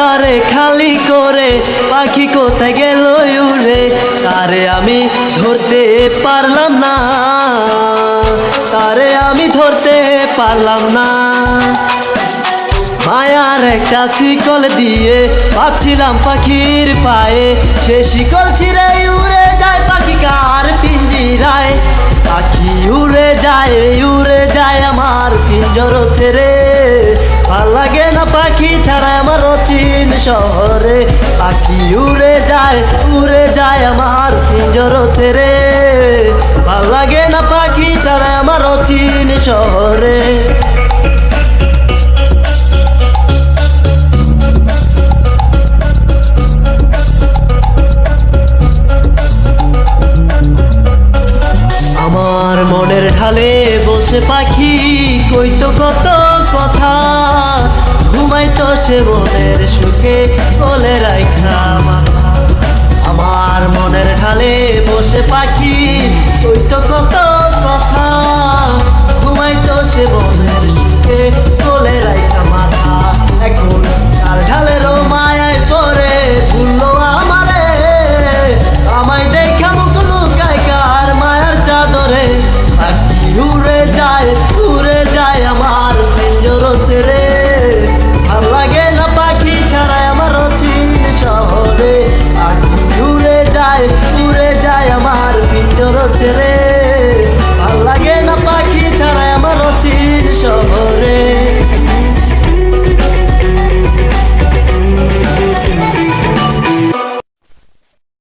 মনটারে খালি করে পাখি কোথায় গেল উড়ে, তারে আমি ধরতে পারলাম না, তারে আমি ধরতে পারলাম না। মায়ার একটা শিকল দিয়ে বাঁধছিলাম পাখির পায়ে, সে শিকল ছিঁড়ে উড়ে যায় পাখি কার পিঞ্জিরায়। পাখি উড়ে যায় আমার পিঞ্জর ছেড়ে, ভাল লাগে না পাখি ছাড়া আমার অচিন শহরে। পাখি উড়ে যায় আমার পিঞ্জর ছেড়ে, ভাল লাগে না পাখি ছাড়া আমার অচিন শহরে। আমার মনের ঢালে বসে পাখি কইতো কত কথা, ঘুমাইতো সে মনের সুখে কোলে রাইখা মাথা। আমার মনের ঢালে বসে পাখি কইতো কত কথা, ঘুমাইতো সে মনের সুখে কোলে রাইখা মাথা। এখন তার ঢালেরও মায়ায় পড়ে ভুললো আমারে, আমায় দেখা মুখ লুকায় কার মায়ার চাদরে। পাখি উড়ে যায় আমার পিঞ্জর ছেড়ে, ভাল লাগে না পাখি ছাড়া আমার অচিন শহরে। পাখি উড়ে যায়